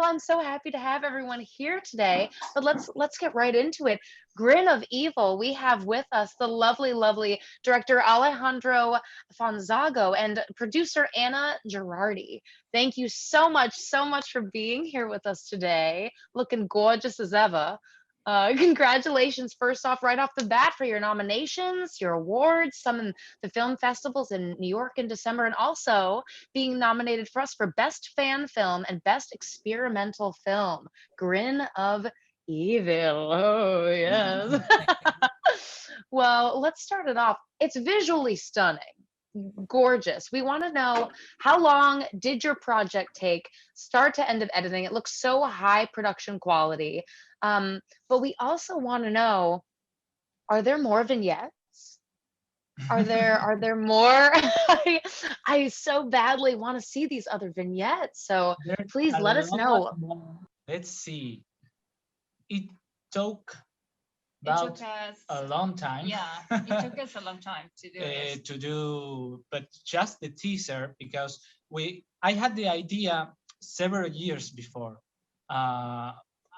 Well, I'm so happy to have everyone here today, but let's get right into it. Grin of Evil, we have with us the lovely, lovely director Alejandro Fanzago and producer Anna Girardi. Thank you so much for being here with us today. Looking gorgeous as ever. Congratulations, first off, right off the bat, for your nominations, your awards, some in the film festivals in New York in December, and also being nominated for us for Best Fan Film and Best Experimental Film, Grin of Evil. Oh, yes. Well, let's start it off. It's visually stunning, gorgeous. We want to know, how long did your project take, start to end of editing? It looks so high production quality. But we also want to know, are there more vignettes? Are there more? I so badly want to see these other vignettes. So There's please a let us lot know. more. Let's see. It took It about took us, a long time. yeah, it took us a long time to do this. But just the teaser, because I had the idea several years before.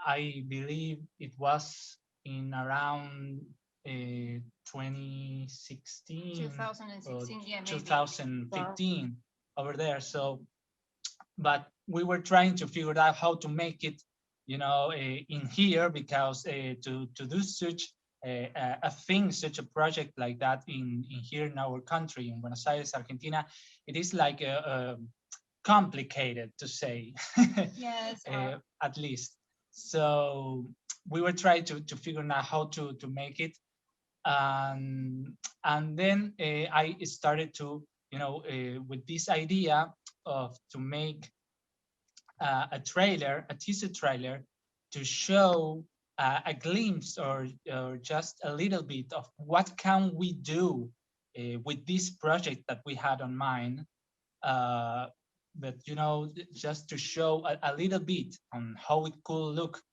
I believe it was in around 2016 2016, yeah, maybe. 2015 over there. So, but we were trying to figure out how to make it, in here, because to do such a thing, such a project like that in here in our country, in Buenos Aires, Argentina, it is like complicated to say. Yes. At least. So we were trying to figure out how to make it, and then I started to, with this idea of to make a teaser trailer, to show a glimpse or just a little bit of what can we do with this project that we had on mind. But just to show a little bit on how it could look.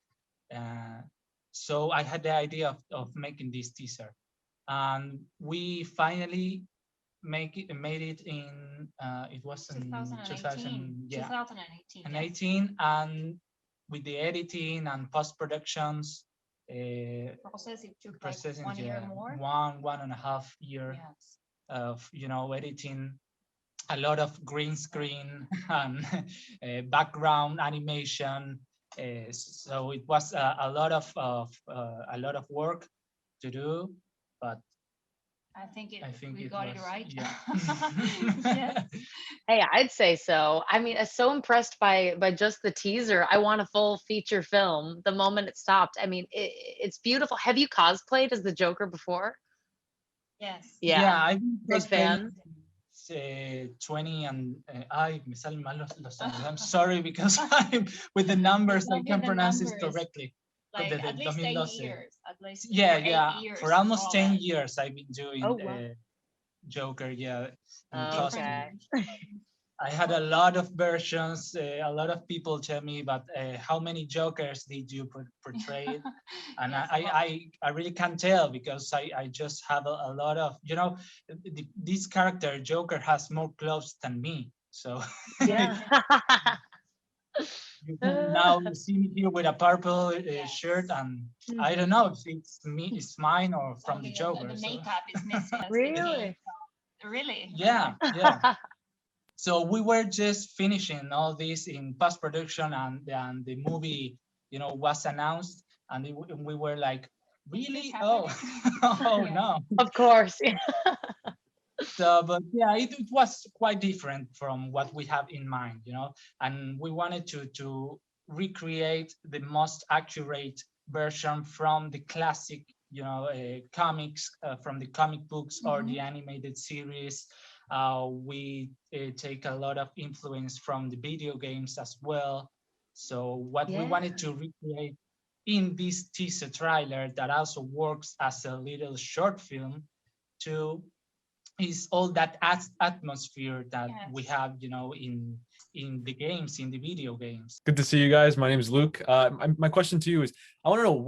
So I had the idea of making this teaser, and we finally made it in it was in 2018. 2018, and with the editing and post-productions Process, it took processing, like 1 year more. one and a half year Yes. of editing, a lot of green screen and background animation. So it was a lot of work to do, but I think we it got was, it right. Yeah. Yes. Hey, I'd say so. I mean, I'm so impressed by just the teaser. I want a full feature film the moment it stopped. I mean, it's beautiful. Have you cosplayed as the Joker before? Yes. Yeah, I've been big fan. 20 and ay, me salen mal los años. I'm sorry, because I'm with the numbers, I can't pronounce this correctly. Like But at least 8 2012. years. At least Yeah, for 8 yeah. years, For almost more or 10 less. years, I've been doing Oh, wow. Joker. Yeah, in Okay. costume. I had a lot of versions. A lot of people tell me, but how many Jokers did you portray? And Yes, I really can't tell, because I just have a lot of, this character Joker has more clothes than me. So Yeah. you can now see me here with a purple Yes. shirt, and I don't know if it's me, it's mine, or from only the Joker. the So. makeup is missing. Really? Really? Yeah, yeah. So we were just finishing all this in post-production, and the movie, was announced, and we were like, really? Oh, oh no. Of course. So, but yeah, it was quite different from what we have in mind, and we wanted to recreate the most accurate version from the classic, comics, from the comic books or the animated series. We take a lot of influence from the video games as well. So what we wanted to recreate in this teaser trailer, that also works as a little short film, is all that atmosphere that we have, in the games, in the video games. Good to see you guys. My name is Luke. My question to you is, I want to know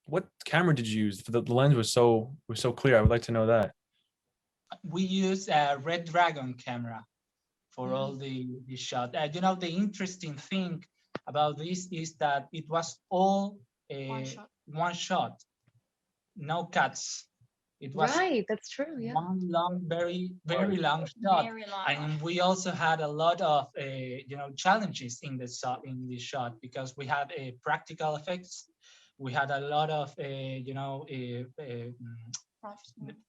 what camera did you use? The lens was so clear. I would like to know that. We use a Red Dragon camera for all the shot. The interesting thing about this is that it was all one shot, no cuts. It was Right, that's true. Yeah. one long, very long shot, Very long. and we also had a lot of challenges in this shot because we had practical effects. We had a lot of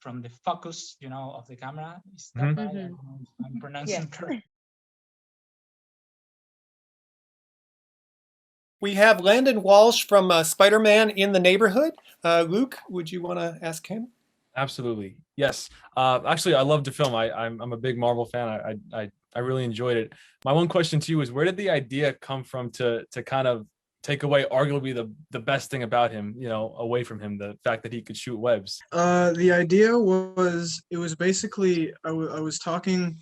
from the focus, of the camera. Is that right? I don't know if I'm pronouncing correct. We have Landon Walsh from Spider-Man in the Neighborhood. Luke, would you want to ask him? Absolutely. Yes. Actually, I love the film. I'm a big Marvel fan. I really enjoyed it. My one question to you is, where did the idea come from to kind of take away arguably the best thing about him, away from him, the fact that he could shoot webs? The idea was, it was basically, I was talking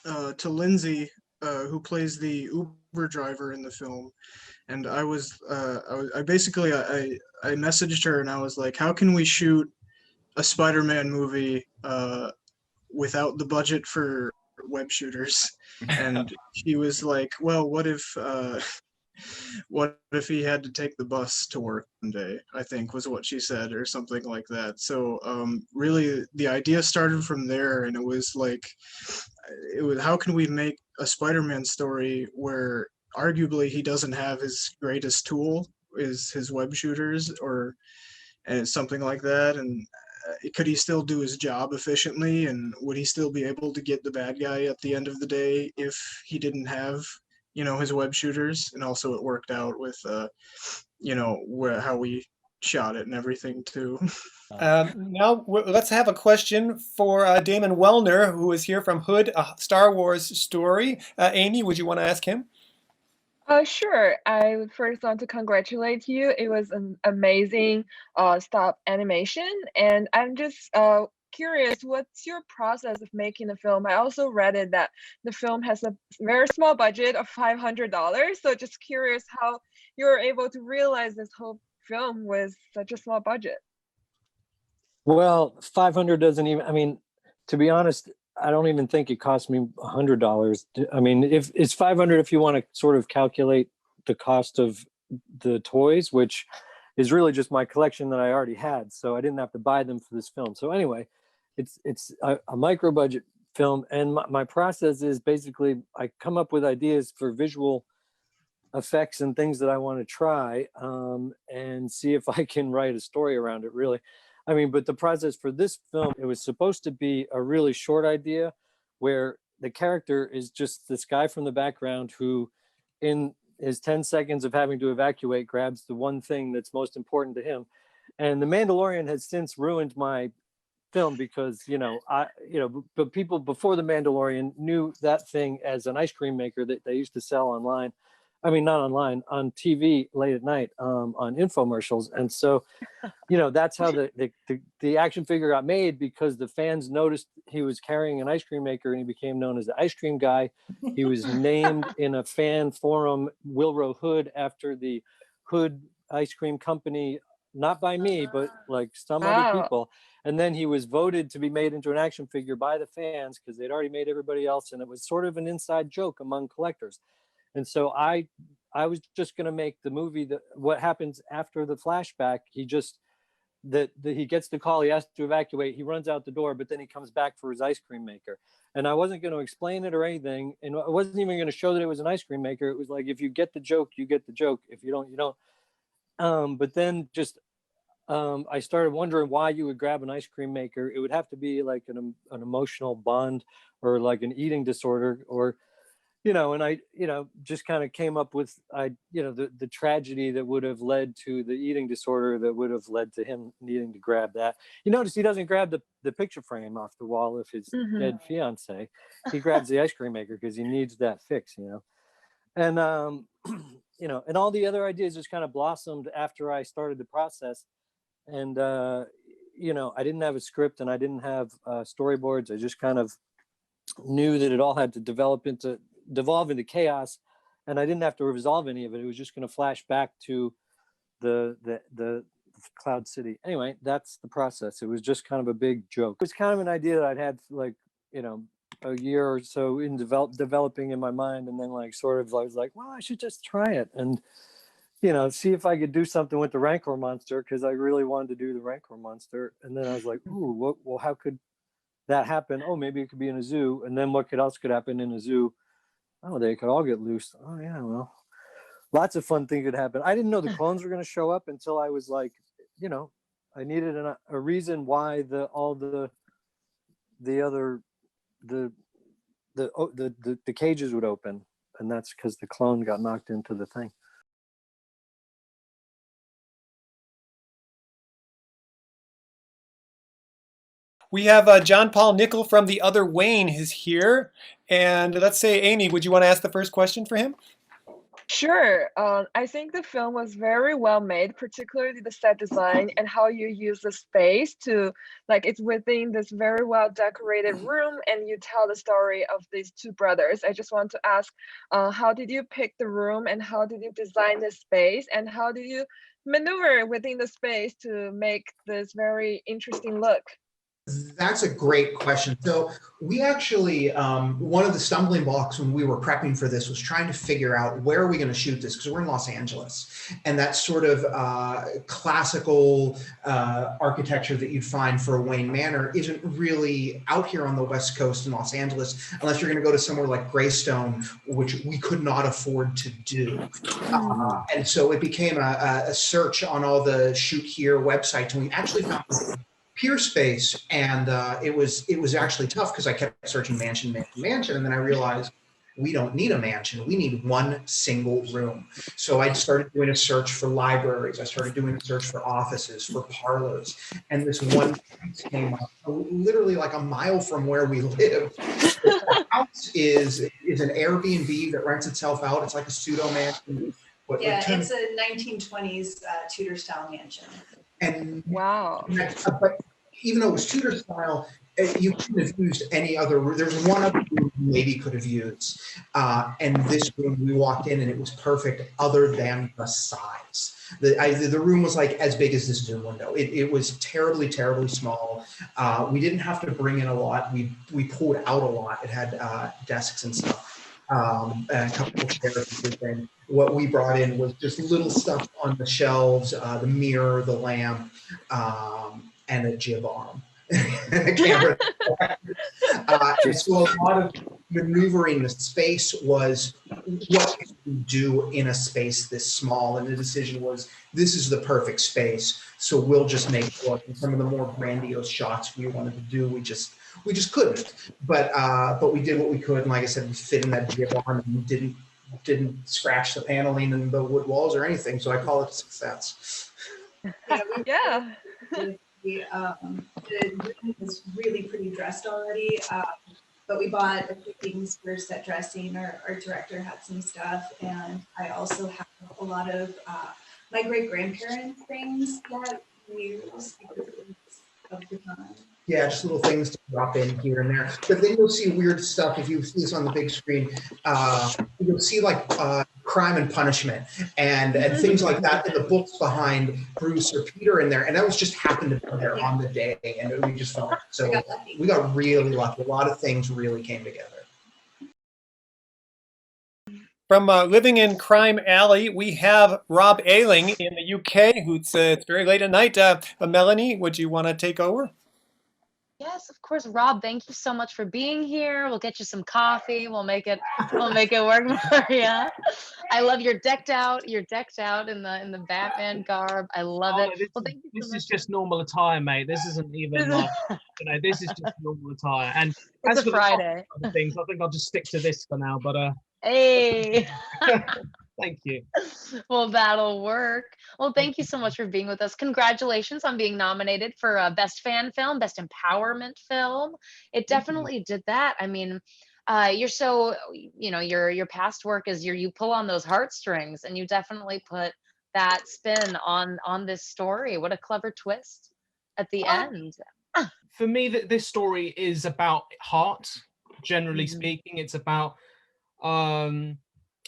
to Lindsay, who plays the Uber driver in the film, and I basically messaged her and I was like, how can we shoot a Spider-Man movie without the budget for web shooters? And she was like, well, what if he had to take the bus to work one day, I think was what she said, or something like that. So really the idea started from there, and it was how can we make a Spider-Man story where arguably he doesn't have his greatest tool is his web shooters, or something like that, and could he still do his job efficiently, and would he still be able to get the bad guy at the end of the day if he didn't have his web shooters? And also it worked out with how we shot it and everything too. Now let's have a question for Damon Wellner, who is here from Hood, a Star Wars story. Amy, would you want to ask him? Sure. I would first want to congratulate you. It was an amazing stop animation, and I'm just curious, what's your process of making the film? I also read it that the film has a very small budget of $500, so just curious how you were able to realize this whole film with such a small budget. Well, 500 doesn't even, I mean, to be honest, I don't even think it cost me $100. I mean, if it's 500 if you want to sort of calculate the cost of the toys, which is really just my collection that I already had, so I didn't have to buy them for this film. So anyway, it's a micro budget film, and my process is basically I come up with ideas for visual effects and things that I want to try, and see if I can write a story around it, really. I mean, but the process for this film, it was supposed to be a really short idea where the character is just this guy from the background who, in his 10 seconds of having to evacuate, grabs the one thing that's most important to him. And The Mandalorian has since ruined my film because, but people before The Mandalorian knew that thing as an ice cream maker that they used to sell online. I mean, not online, on TV late at night, on infomercials. And so, that's how the action figure got made, because the fans noticed he was carrying an ice cream maker and he became known as the ice cream guy. He was named in a fan forum, Wilro Hood, after the Hood ice cream company, not by me, but like some other people. And then he was voted to be made into an action figure by the fans because they'd already made everybody else. And it was sort of an inside joke among collectors. And so I was just going to make the movie that what happens after the flashback. He just he gets the call, he has to evacuate, he runs out the door, but then he comes back for his ice cream maker. And I wasn't going to explain it or anything, and I wasn't even going to show that it was an ice cream maker. It was like, if you get the joke, you get the joke. If you don't, you don't. But then just I started wondering why you would grab an ice cream maker. It would have to be like an emotional bond, or like an eating disorder, or and I, just kind of came up with, the tragedy that would have led to the eating disorder that would have led to him needing to grab that. You notice he doesn't grab the picture frame off the wall of his dead fiance. He grabs the ice cream maker because he needs that fix, And, and all the other ideas just kind of blossomed after I started the process. And, I didn't have a script and I didn't have storyboards. I just kind of knew that it all had to devolve into chaos, and I didn't have to resolve any of it. It was just going to flash back to the Cloud City. Anyway, that's the process. It was just kind of a big joke. It was kind of an idea that I'd had, like, a year or so in developing in my mind, and then like sort of I was like, well, I should just try it and see if I could do something with the Rancor monster, because I really wanted to do the Rancor monster. And then I was like, ooh, well, how could that happen? Oh, maybe it could be in a zoo. And then what else could happen in a zoo? Oh, they could all get loose. Oh yeah, well, lots of fun things could happen. I didn't know the clones were going to show up until I was like, I needed a reason why the cages would open, and that's because the clone got knocked into the thing. We have John Paul Nickel from The Other Wayne is here. And let's say, Amy, would you want to ask the first question for him? Sure. I think the film was very well made, particularly the set design and how you use the space to, like, it's within this very well decorated room and you tell the story of these two brothers. I just want to ask, how did you pick the room and how did you design the space and how did you maneuver within the space to make this very interesting look? That's a great question. So we actually, one of the stumbling blocks when we were prepping for this was trying to figure out where are we going to shoot this, because we're in Los Angeles, and that sort of classical architecture that you'd find for a Wayne Manor isn't really out here on the West Coast in Los Angeles, unless you're going to go to somewhere like Greystone, which we could not afford to do. And so it became a search on all the Shoot Here websites, and we actually found Peer Space, and it was actually tough because I kept searching mansion, and then I realized we don't need a mansion. We need one single room. So I started doing a search for libraries. I started doing a search for offices, for parlors, and this one place came up, literally like a mile from where we live. The house is an Airbnb that rents itself out. It's like a pseudo mansion. Yeah, it's a 1920s Tudor style mansion. And wow. But even though it was Tudor style, you couldn't have used any other room. There's one other room you maybe could have used. And this room, we walked in and it was perfect other than the size. The room was like as big as this Zoom window. It was terribly, terribly small. We didn't have to bring in a lot. We pulled out a lot. It had desks and stuff. And a couple of chairs and everything. What we brought in was just little stuff on the shelves, the mirror, the lamp, and a jib arm. And a camera. So a lot of maneuvering the space was what can we do in a space this small, and the decision was this is the perfect space, so we'll just make it work. And some of the more grandiose shots we wanted to do, we just couldn't. But we did what we could, and like I said, we fit in that jib arm and didn't scratch the paneling and the wood walls or anything. So I call it a success. Yeah. The room was really pretty dressed already, but we bought a few things for set dressing. Our director had some stuff, and I also have a lot of my great-grandparents' things that we use of the time. Yeah, just little things to drop in here and there. But then you'll see weird stuff. If you see this on the big screen, you'll see like Crime and Punishment and things like that in the books behind Bruce or Peter in there. And that was just happened to be there on the day. And we just felt so we got really lucky. A lot of things really came together. From Living in Crime Alley, we have Rob Ayling in the UK, who's it's very late at night. Melanie, would you want to take over? Yes, of course, Rob. Thank you so much for being here. We'll get you some coffee. We'll make it work for you. I love you're decked out. You're decked out in the Batman garb. I love it. This, well, thank you this so is just normal attire, mate. This isn't even like this is just normal attire. And it's as a for Friday. The things, I think I'll just stick to this for now. But Hey. Thank you. Well, that'll work. Well, thank you so much for being with us. Congratulations on being nominated for Best Fan Film, Best Empowerment Film. It definitely did that. I mean, you're so, your past work is you pull on those heartstrings, and you definitely put that spin on this story. What a clever twist at the end. For me, this story is about heart, generally speaking. It's about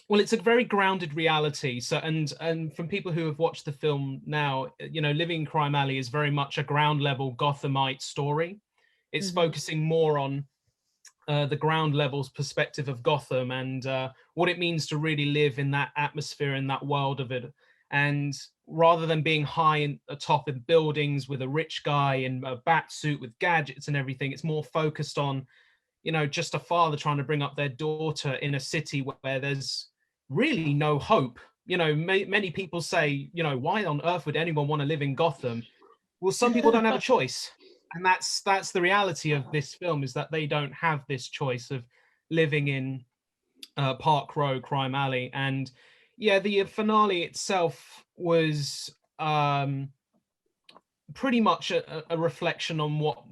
well, it's a very grounded reality. So, and from people who have watched the film now, Living in Crime Alley is very much a ground level Gothamite story. It's focusing more on the ground level's perspective of Gotham and what it means to really live in that atmosphere, in that world of it. And rather than being high in atop in buildings with a rich guy in a bat suit with gadgets and everything, it's more focused on, you know, just a father trying to bring up their daughter in a city where there's really no hope. You know, many people say, you know, why on earth would anyone want to live in Gotham? Well, some people don't have a choice. And that's the reality of this film, is that they don't have this choice of living in Park Row, Crime Alley. And yeah, the finale itself was pretty much a reflection on what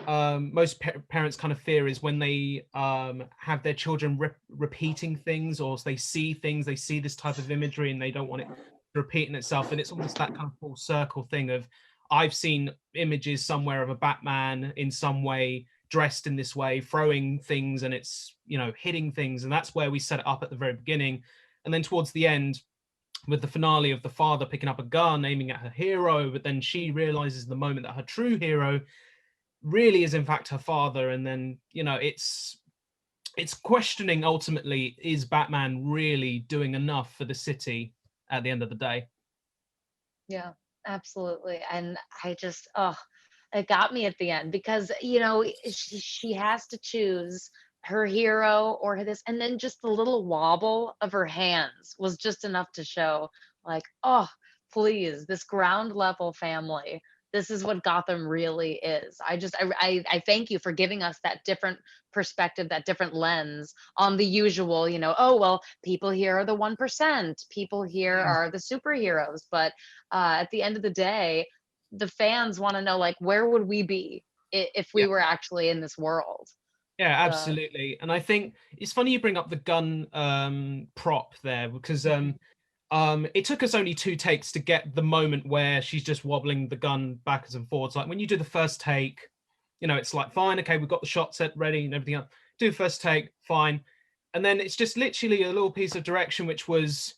most parents kind of fear is when they have their children repeating things, or they see things, they see this type of imagery and they don't want it to repeat in itself. And it's almost that kind of full circle thing of, I've seen images somewhere of a Batman in some way dressed in this way, throwing things, and it's, you know, hitting things. And that's where we set it up at the very beginning. And then towards the end, with the finale of the father picking up a gun, aiming at her hero, but then she realizes the moment that her true hero really is in fact her father. And then, you know, it's questioning ultimately, is Batman really doing enough for the city at the end of the day? Yeah, absolutely. And I just, it got me at the end because, you know, she has to choose her hero or this, and then just the little wobble of her hands was just enough to show, like, oh, please, this ground level family, this is what Gotham really is. I thank you for giving us that different perspective, that different lens on the usual, you know, oh, well, people here are the 1%, people here are the superheroes. But at the end of the day, the fans want to know, like, where would we be if we were actually in this world? Yeah, absolutely. And I think it's funny you bring up the gun prop there, because it took us only 2 takes to get the moment where she's just wobbling the gun backwards and forwards. Like when you do the first take, you know, it's like, fine, okay, we've got the shot set ready and everything else. Do the first take, fine. And then it's just literally a little piece of direction, which was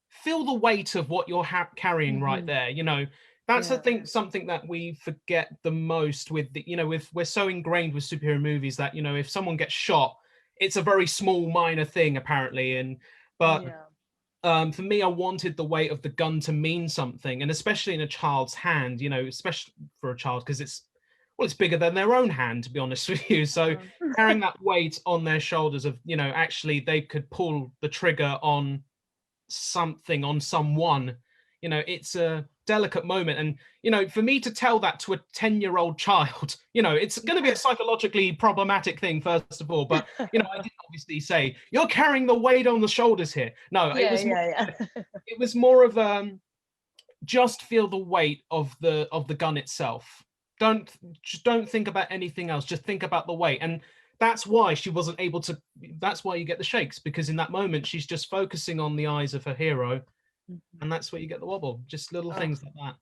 feel the weight of what you're carrying right there. You know, that's I think something that we forget the most with the, you know, we're so ingrained with superhero movies that, you know, if someone gets shot, it's a very small minor thing apparently. And but for me, I wanted the weight of the gun to mean something, and especially in a child's hand, you know, especially for a child, because it's bigger than their own hand, to be honest with you. So carrying that weight on their shoulders of, you know, actually they could pull the trigger on something, on someone, you know, it's a delicate moment. And, you know, for me to tell that to a 10-year-old child, you know, it's going to be a psychologically problematic thing, first of all. But, you know, I didn't obviously say, you're carrying the weight on the shoulders here. No, it was more of just feel the weight of the gun itself. Don't think about anything else. Just think about the weight. And that's why she wasn't able to, that's why you get the shakes, because in that moment, she's just focusing on the eyes of her hero. And that's where you get the wobble. Just little things like that.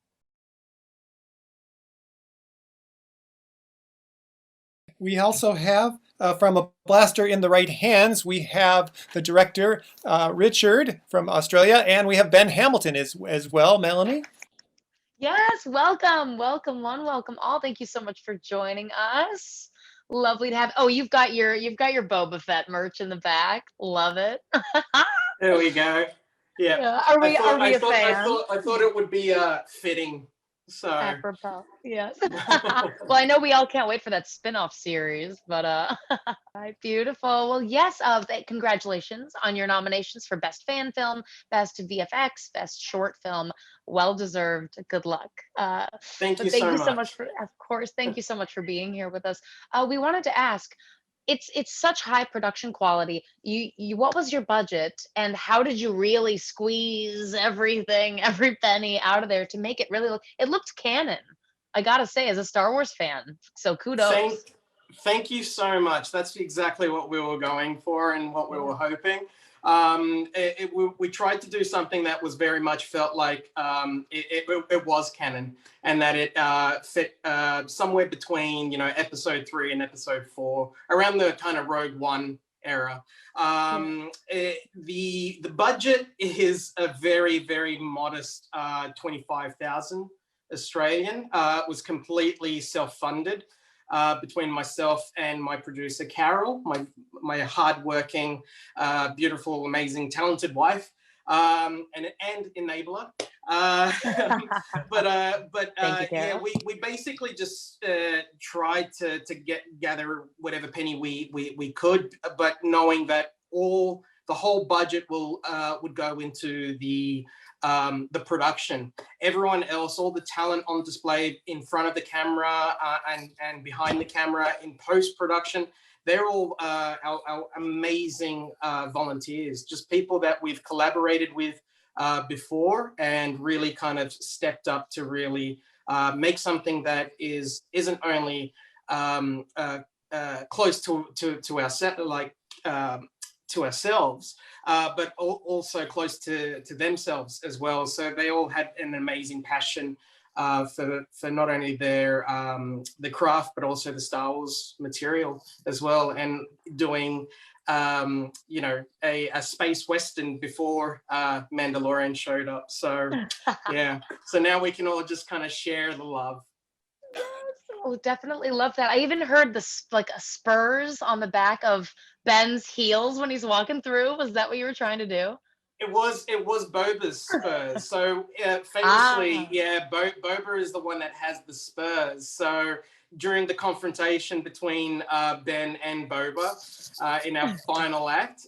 We also have, from A Blaster in the Right Hands, we have the director, Richard from Australia, and we have Ben Hamilton as well. Melanie? Yes, welcome, welcome one, welcome all. Thank you so much for joining us. Lovely to have. Oh, you've got your Boba Fett merch in the back. Love it. There we go. Yeah. Are we a fan? I thought it would be fitting. So apropos. Yes. Well, I know we all can't wait for that spin-off series, but beautiful. Well, yes, congratulations on your nominations for Best Fan Film, Best VFX, Best Short Film. Well deserved. Good luck. Thank you so much for, of course, thank you so much for being here with us. We wanted to ask, it's such high production quality. You what was your budget, and how did you really squeeze everything, every penny out of there to make it really look? It looked canon, I gotta say, as a Star Wars fan. So kudos. Thank you so much. That's exactly what we were going for and what we were hoping. We tried to do something that was very much felt like it was canon, and that it fit somewhere between, you know, episode 3 and episode 4, around the kind of Rogue One era. The budget is a very, very modest 25,000 Australian. It was completely self-funded. between myself and my producer, Carol, my hardworking, beautiful, amazing, talented wife, and enabler. Yeah, we basically just tried to gather whatever penny we could, but knowing that the whole budget would go into the production. Everyone else, all the talent on display in front of the camera and behind the camera in post-production, they're all our amazing volunteers, just people that we've collaborated with before and really kind of stepped up to really make something that isn't only close to our set, like to ourselves, but also close to themselves as well. So they all had an amazing passion for not only the craft, but also the Star Wars material as well, and doing you know, a space western before Mandalorian showed up. So yeah, so now we can all just kind of share the love. Oh, definitely love that. I even heard this like spurs on the back of Ben's heels when he's walking through. Was that what you were trying to do? It was Boba's spurs. So famously, yeah, Boba is the one that has the spurs. So during the confrontation between Ben and Boba in our final act,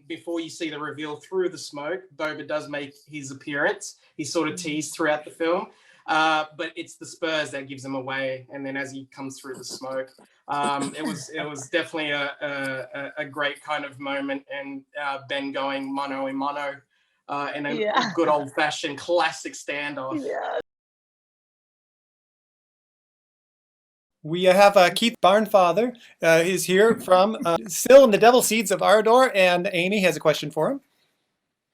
before you see the reveal through the smoke, Boba does make his appearance. He's sort of teased throughout the film. But it's the spurs that gives him away, and then as he comes through the smoke, it was definitely a great kind of moment, and Ben going mano a mano in a good old fashioned classic standoff. Yeah. We have Keith Barnfather is here from Still in the Devil Seeds of Ardor, and Amy has a question for him.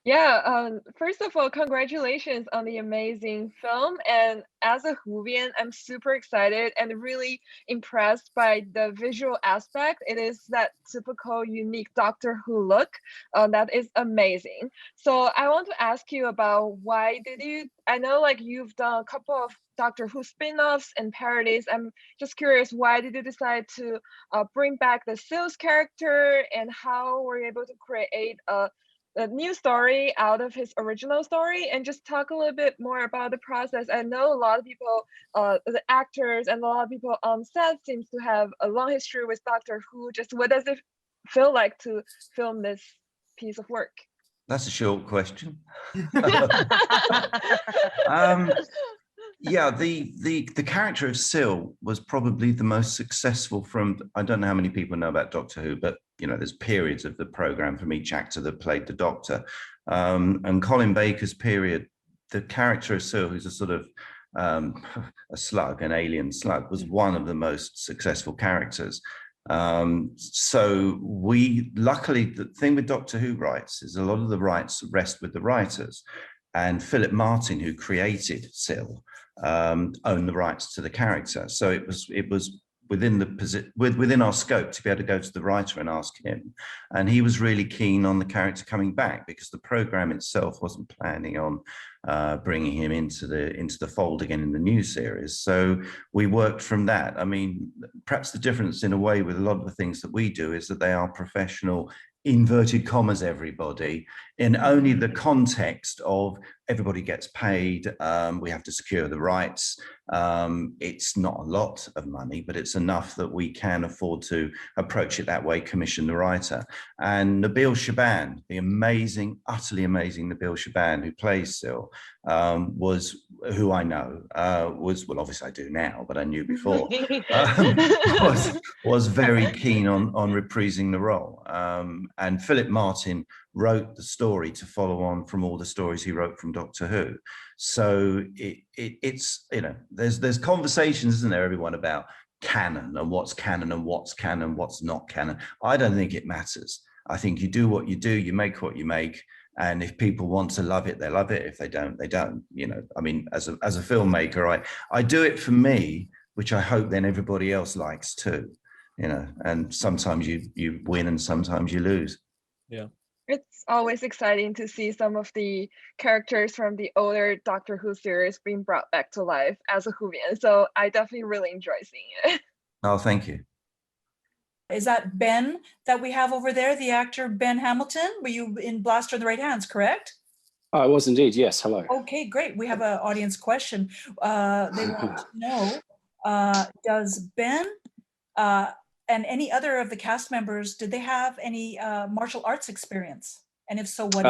Yeah, first of all, congratulations on the amazing film. And as a Whovian, I'm super excited and really impressed by the visual aspect. It is that typical unique Doctor Who look that is amazing. So I want to ask you about why did you, I know like you've done a couple of Doctor Who spin-offs and parodies. I'm just curious, why did you decide to bring back the Sils character, and how were you able to create a new story out of his original story? And just talk a little bit more about the process. I know a lot of people, the actors and a lot of people on set seems to have a long history with Doctor Who. Just what does it feel like to film this piece of work? That's a short question. Yeah, the character of Sil was probably the most successful from, I don't know how many people know about Doctor Who, but you know, there's periods of the program from each actor that played the Doctor. And Colin Baker's period, the character of Sil, who's a sort of a slug, an alien slug, was one of the most successful characters. So we, luckily, the thing with Doctor Who rights is a lot of the rights rest with the writers. And Philip Martin, who created Sil, owned the rights to the character. So it was within our scope to be able to go to the writer and ask him. And he was really keen on the character coming back, because the program itself wasn't planning on bringing him into the fold again in the new series. So we worked from that. I mean, perhaps the difference in a way with a lot of the things that we do is that they are professional, inverted commas, everybody, in only the context of everybody gets paid, we have to secure the rights. It's not a lot of money, but it's enough that we can afford to approach it that way, commission the writer. And Nabil Shaban, the amazing, utterly amazing Nabil Shaban, who plays Sil, was, who I know, was, well, obviously I do now, but I knew before, was very keen on reprising the role. And Philip Martin wrote the story to follow on from all the stories he wrote from Doctor Who. So it's, you know, there's conversations, isn't there, everyone, about canon and what's canon, what's not canon. I don't think it matters. I think you do what you do, you make what you make. And if people want to love it, they love it. If they don't, they don't. You know, I mean, as a filmmaker, I do it for me, which I hope then everybody else likes too. You know, and sometimes you win and sometimes you lose. Yeah. It's always exciting to see some of the characters from the older Doctor Who series being brought back to life as a Whovian. So I definitely really enjoy seeing it. Oh, thank you. Is that Ben that we have over there, the actor Ben Hamilton? Were you in Blaster in the Right Hands, correct? I was indeed, yes. Hello. Okay, great. We have an audience question. They want to know, does Ben and any other of the cast members, did they have any martial arts experience? And if so, what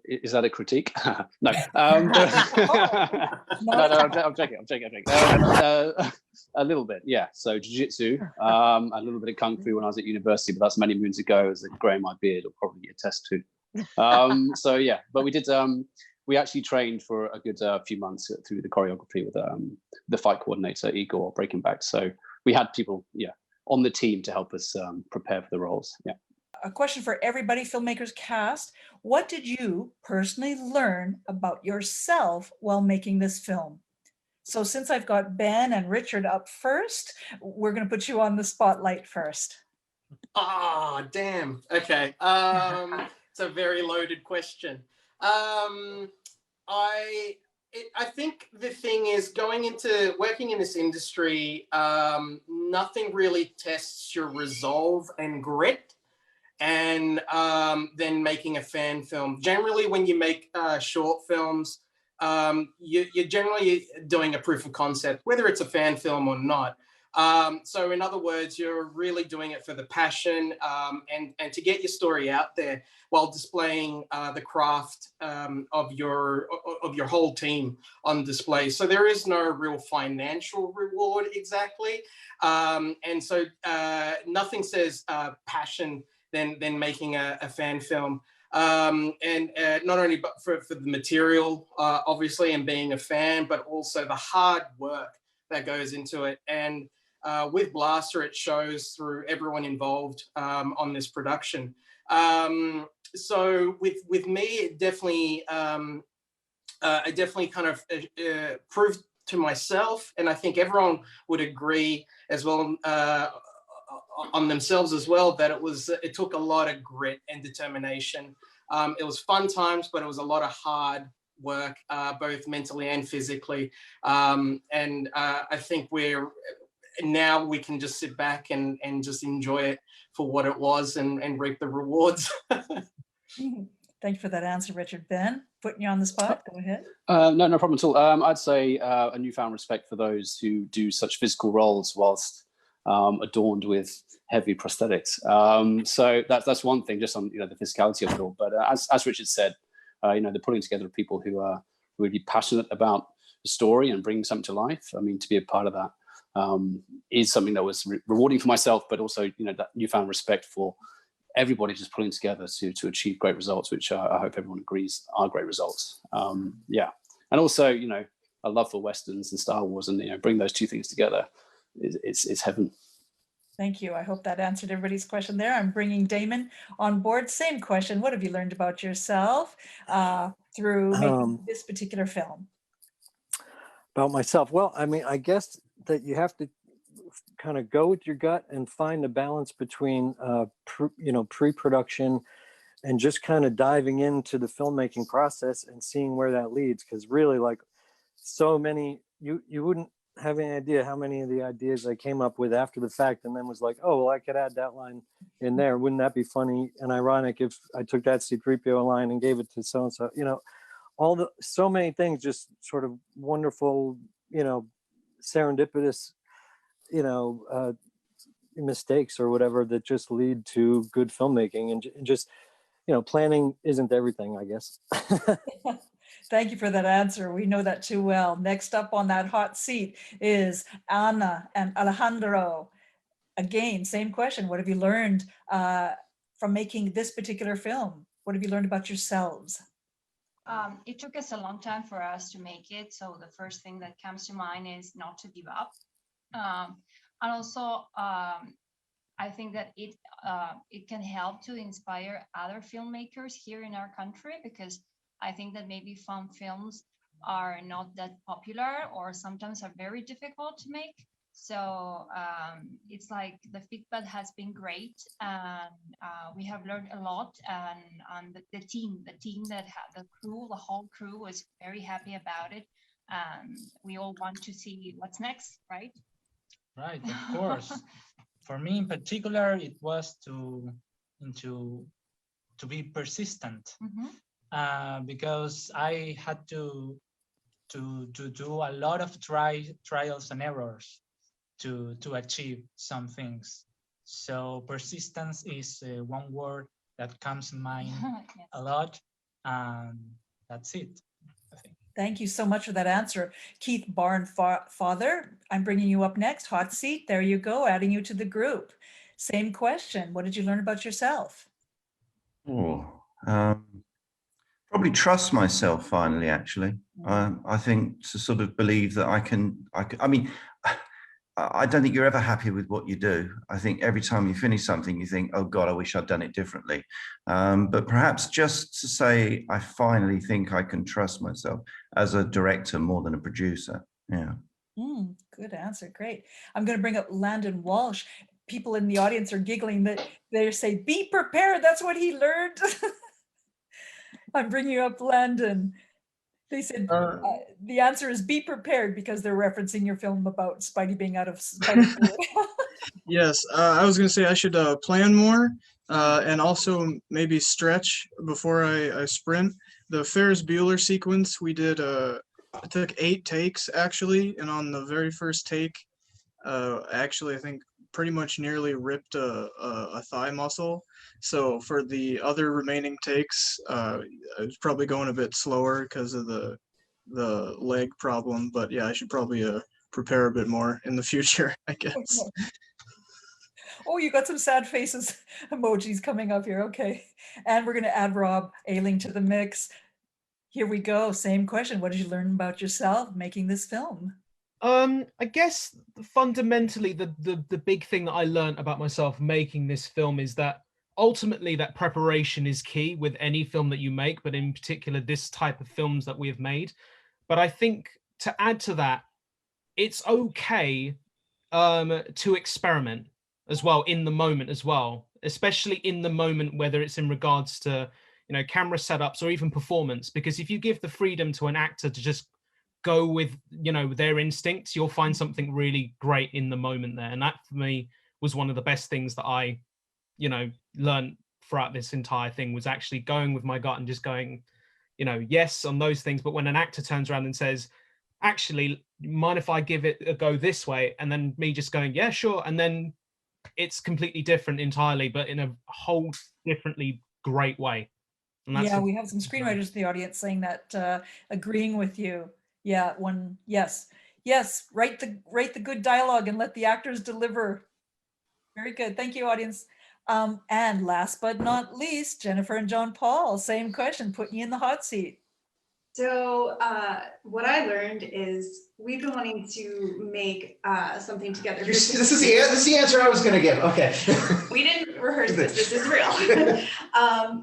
is that a critique? No. No, I'm joking. A little bit, yeah. So jiu-jitsu, a little bit of kung fu when I was at university, but that's many moons ago, as growing my beard will probably attest to. So yeah, but we did. We actually trained for a good few months through the choreography with the fight coordinator Igor Breaking Back. So we had people, yeah, on the team to help us prepare for the roles. Yeah. A question for everybody, Filmmakers Cast. What did you personally learn about yourself while making this film? So since I've got Ben and Richard up first, we're going to put you on the spotlight first. Ah, oh, damn. Okay. It's a very loaded question. I think the thing is, going into working in this industry, nothing really tests your resolve and grit. And then making a fan film. Generally, when you make short films, you're generally doing a proof of concept, whether it's a fan film or not. So in other words, you're really doing it for the passion and to get your story out there while displaying the craft of your whole team on display. So there is no real financial reward exactly. And so nothing says passion than making a fan film. And not only but for the material, obviously, and being a fan, but also the hard work that goes into it. And with Blaster, it shows through everyone involved on this production. So with me, it definitely, I definitely kind of proved to myself, and I think everyone would agree as well on themselves as well, that it took a lot of grit and determination. It was fun times, but it was a lot of hard work, both mentally and physically. And I think now we can just sit back and just enjoy it for what it was and reap the rewards. Thank you for that answer, Richard. Ben, putting you on the spot, go ahead. No problem at all. I'd say a newfound respect for those who do such physical roles whilst adorned with heavy prosthetics. So that's one thing, just on the physicality of it all. But as Richard said, the putting together of people who are really passionate about the story and bringing something to life. I mean, to be a part of that is something that was rewarding for myself, but also that newfound respect for everybody just pulling together to achieve great results, which I hope everyone agrees are great results. Yeah, and also a love for westerns and Star Wars, and bring those two things together. It's heaven. Thank you. I hope that answered everybody's question there. I'm bringing Damon on board. Same question. What have you learned about yourself through making this particular film? About myself? Well, I mean, I guess that you have to kind of go with your gut and find a balance between, pre-production and just kind of diving into the filmmaking process and seeing where that leads. Because really, like, so many, you wouldn't have any idea how many of the ideas I came up with after the fact and then was like, oh, well, I could add that line in there. Wouldn't that be funny and ironic if I took that C-3PO line and gave it to so-and-so, so many things, just sort of wonderful, serendipitous, mistakes or whatever that just lead to good filmmaking, and just, planning isn't everything, I guess. Thank you for that answer. We know that too well. Next up on that hot seat is Ana and Alejandro. Again, same question. What have you learned from making this particular film? What have you learned about yourselves? It took us a long time for us to make it. So the first thing that comes to mind is not to give up. And also, I think that it can help to inspire other filmmakers here in our country, because I think that maybe fun films are not that popular or sometimes are very difficult to make. So it's like the feedback has been great, and we have learned a lot. And the team that had the whole crew was very happy about it. We all want to see what's next, right? Right, of course. For me in particular, it was to be persistent, because I had to do a lot of trials and errors to achieve some things. So persistence is one word that comes in mind Yes. a lot, and that's it, I think. Thank you so much for that answer. Keith Barn-Father, I'm bringing you up next. Hot seat, there you go, adding you to the group. Same question, what did you learn about yourself? Oh, probably trust myself finally, actually. I think to sort of believe that I mean, I don't think you're ever happy with what you do. I think every time you finish something, you think, oh God, I wish I'd done it differently. But perhaps just to say, I finally think I can trust myself as a director more than a producer. Yeah. Good answer, great. I'm going to bring up Landon Walsh. People in the audience are giggling that they say, be prepared, that's what he learned. I'm bringing you up Landon. They said the answer is be prepared because they're referencing your film about Spidey being out of Spidey. Yes, I was going to say I should plan more and also maybe stretch before I sprint. The Ferris Bueller sequence we did, it took 8 takes actually, and on the very first take, actually I think pretty much nearly ripped a thigh muscle. So for the other remaining takes, I was probably going a bit slower because of the leg problem. But yeah, I should probably prepare a bit more in the future, I guess. Oh, you got some sad faces emojis coming up here. Okay. And we're going to add Rob Ayling to the mix. Here we go. Same question. What did you learn about yourself making this film? I guess fundamentally the big thing that I learned about myself making this film is that ultimately that preparation is key with any film that you make, but in particular this type of films that we have made. But I think to add to that, it's okay to experiment as well in the moment as well, especially in the moment, whether it's in regards to, you know, camera setups or even performance, because if you give the freedom to an actor to just go with, you know, their instincts, you'll find something really great in the moment there. And that for me was one of the best things that I, you know, learned throughout this entire thing, was actually going with my gut and just going, you know, yes on those things. But when an actor turns around and says, actually, mind if I give it a go this way? And then me just going, yeah, sure. And then it's completely different entirely, but in a whole differently great way. And that's yeah, we have some screenwriters in the audience saying that, agreeing with you. Yeah, yes, write the good dialogue and let the actors deliver. Very good, thank you, audience. And last but not least, Jennifer and John Paul, same question, putting you in the hot seat. So what I learned is we've been wanting to make something together. This is the answer I was going to give. Okay. We didn't rehearse this. This is real.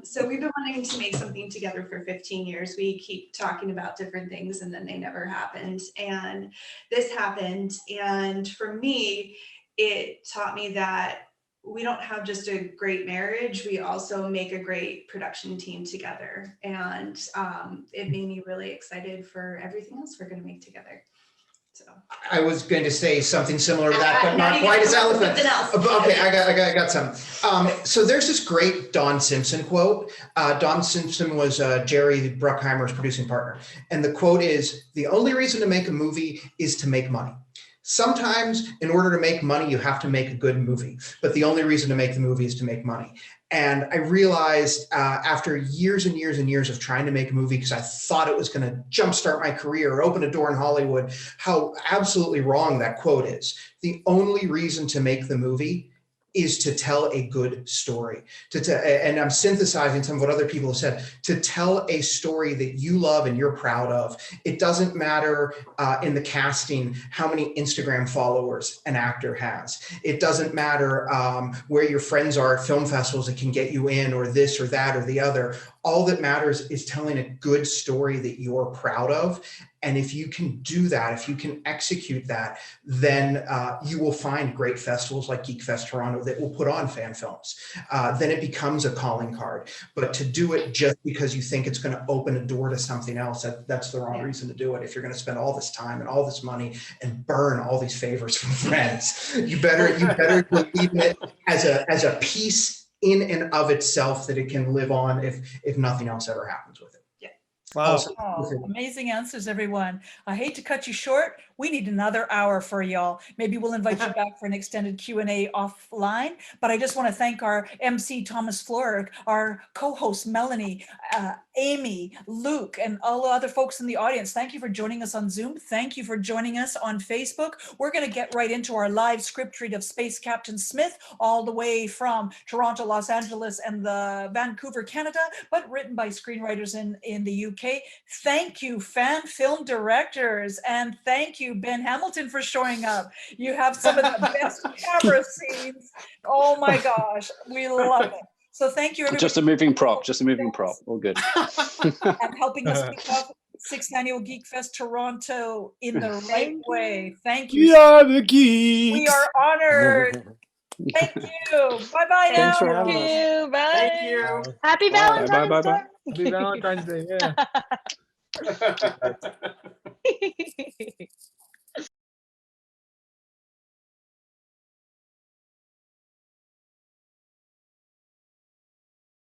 So we've been wanting to make something together for 15 years. We keep talking about different things and then they never happened. And this happened. And for me, it taught me that we don't have just a great marriage, we also make a great production team together. And it made me really excited for everything else we're going to make together. So I was going to say something similar to that, but not quite as eloquent. Okay, I got some. So there's this great Don Simpson quote. Don Simpson was Jerry Bruckheimer's producing partner. And the quote is, the only reason to make a movie is to make money. Sometimes in order to make money, you have to make a good movie, but the only reason to make the movie is to make money. And I realized after years and years and years of trying to make a movie because I thought it was going to jumpstart my career or open a door in Hollywood, how absolutely wrong that quote is. The only reason to make the movie is to tell a good story. And I'm synthesizing some of what other people have said, to tell a story that you love and you're proud of. It doesn't matter in the casting how many Instagram followers an actor has. It doesn't matter where your friends are at film festivals that can get you in, or this or that or the other. All that matters is telling a good story that you're proud of. And if you can do that, if you can execute that, then you will find great festivals like GeekFestToronto that will put on fan films. Then it becomes a calling card. But to do it just because you think it's going to open a door to something else, that's the wrong reason to do it. If you're going to spend all this time and all this money and burn all these favors from friends, you better believe in it as a piece in and of itself that it can live on if nothing else ever happens with it. Wow. Amazing answers, everyone. I hate to cut you short. We need another hour for y'all. Maybe we'll invite you back for an extended Q&A offline. But I just want to thank our MC, Thomas Florek, our co-host, Melanie, Amy, Luke, and all the other folks in the audience. Thank you for joining us on Zoom. Thank you for joining us on Facebook. We're going to get right into our live script read of Space Captain Smith, all the way from Toronto, Los Angeles, and the Vancouver, Canada, but written by screenwriters in the UK. Thank you, fan film directors, and thank you, Ben Hamilton, for showing up. You have some of the best camera scenes. Oh my gosh, we love it. So thank you, everybody. Just a moving prop, just a moving prop. All good. And helping us kick off 6th Annual GeekFest Toronto in the right way. Thank you. We are the geeks. We are honored. Thank you. Bye-bye now. Thanks for having us. Bye. Thank you. Happy Valentine's Bye. Day. Happy Valentine's Day. Yeah.